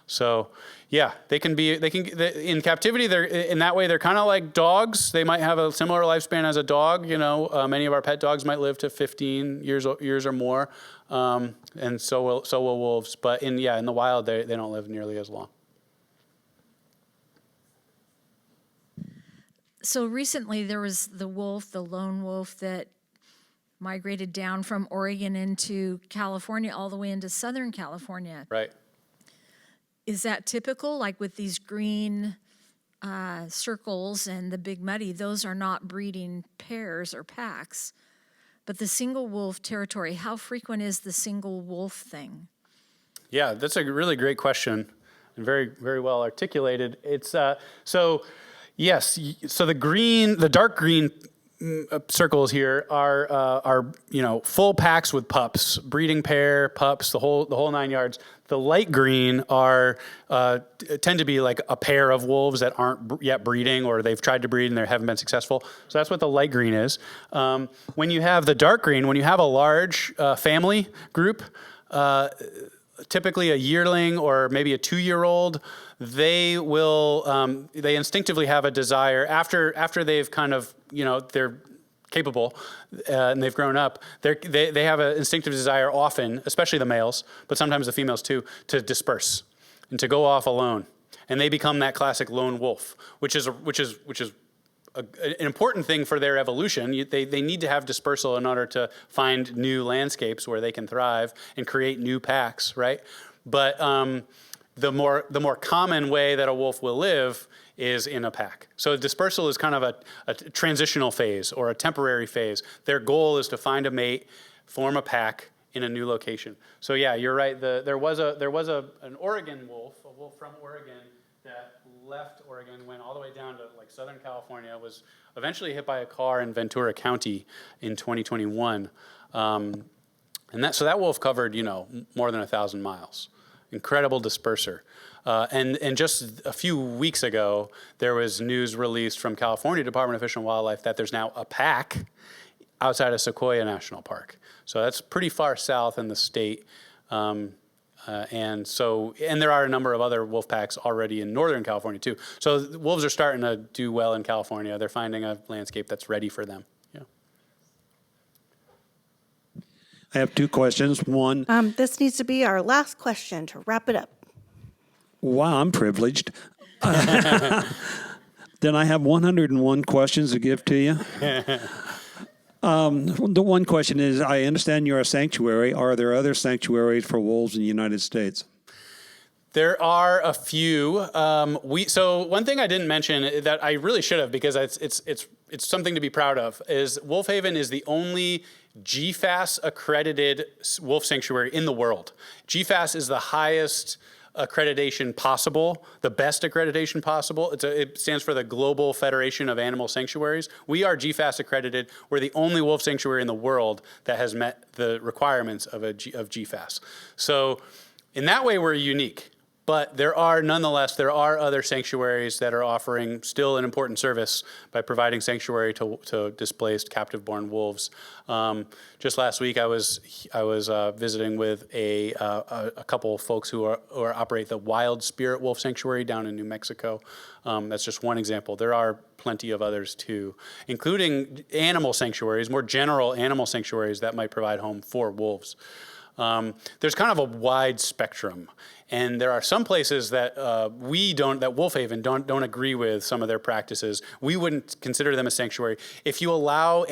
So yeah, in captivity, in that way, they're kind of like dogs. They might have a similar lifespan as a dog. Many of our pet dogs might live to 15 years or more, and so will wolves. But in the wild, they don't live nearly as long. So recently there was the lone wolf that migrated down from Oregon into California, all the way into Southern California. Right. Is that typical? Like with these green circles and the big muddy, those are not breeding pairs or packs. But the single wolf territory, how frequent is the single wolf thing? Yeah, that's a really great question and very, very well articulated. It's yes. So the dark green circles here are full packs with pups, breeding pair, pups, the whole 9 yards. The light green tend to be like a pair of wolves that aren't yet breeding, or they've tried to breed and they haven't been successful. So that's what the light green is. When you have the dark green, when you have a large family group, typically a yearling or maybe a 2-year-old, they instinctively have a desire after they've kind of, they're capable and they've grown up, they have an instinctive desire often, especially the males, but sometimes the females too, to disperse and to go off alone. And they become that classic lone wolf, which is an important thing for their evolution. They need to have dispersal in order to find new landscapes where they can thrive and create new packs, right? But the more common way that a wolf will live is in a pack. So dispersal is kind of a transitional phase or a temporary phase. Their goal is to find a mate, form a pack in a new location. So yeah, you're right. There was an Oregon wolf, a wolf from Oregon that left Oregon, went all the way down to like Southern California, was eventually hit by a car in Ventura County in 2021. So that wolf covered, more than 1,000 miles. Incredible disperser. And just a few weeks ago, there was news released from California Department of Fish and Wildlife that there's now a pack outside of Sequoia National Park. So that's pretty far south in the state. And there are a number of other wolf packs already in Northern California too. So wolves are starting to do well in California. They're finding a landscape that's ready for them. Yeah. I have two questions. One, This needs to be our last question to wrap it up. wow, I'm privileged. Then I have 101 questions to give to you. The one question is, I understand you're a sanctuary. Are there other sanctuaries for wolves in the United States? There are a few. So one thing I didn't mention that I really should have, because it's something to be proud of, is Wolf Haven is the only GFAS accredited wolf sanctuary in the world. GFAS is the highest accreditation possible, the best accreditation possible. It stands for the Global Federation of Animal Sanctuaries. We are GFAS accredited. We're the only wolf sanctuary in the world that has met the requirements of GFAS. So in that way, we're unique. But there are other sanctuaries that are offering still an important service by providing sanctuary to displaced captive-born wolves. Just last week, I was visiting with a couple of folks who operate the Wild Spirit Wolf Sanctuary down in New Mexico. That's just one example. There are plenty of others too, including animal sanctuaries, more general animal sanctuaries that might provide home for wolves. There's kind of a wide spectrum, and there are some places that Wolf Haven don't agree with some of their practices. We wouldn't consider them a sanctuary. If you allow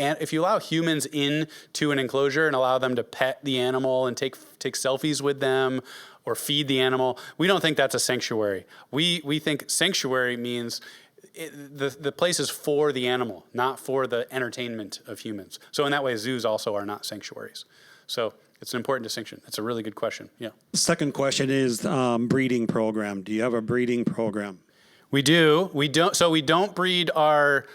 humans into an enclosure and allow them to pet the animal and take selfies with them or feed the animal, we don't think that's a sanctuary. We think sanctuary means the place is for the animal, not for the entertainment of humans. So in that way, zoos also are not sanctuaries. So it's an important distinction. It's a really good question. Yeah. Second question is breeding program. Do you have a breeding program? We do. We don't breed our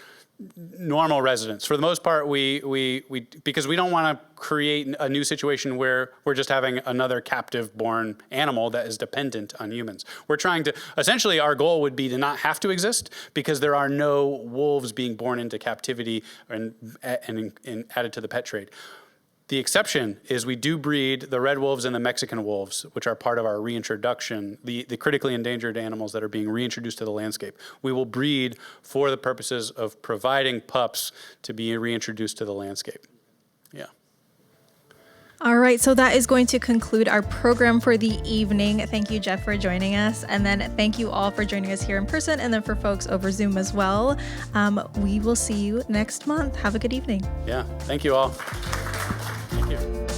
normal residents. For the most part, we because we don't want to create a new situation where we're just having another captive-born animal that is dependent on humans. We're trying to, essentially our goal would be to not have to exist because there are no wolves being born into captivity and added to the pet trade. The exception is we do breed the red wolves and the Mexican wolves, which are part of our reintroduction, the critically endangered animals that are being reintroduced to the landscape. We will breed for the purposes of providing pups to be reintroduced to the landscape. Yeah. All right, so that is going to conclude our program for the evening. Thank you, Geoff, for joining us. And then thank you all for joining us here in person, and then for folks over Zoom as well. We will see you next month. Have a good evening. Yeah, thank you all. Thank you.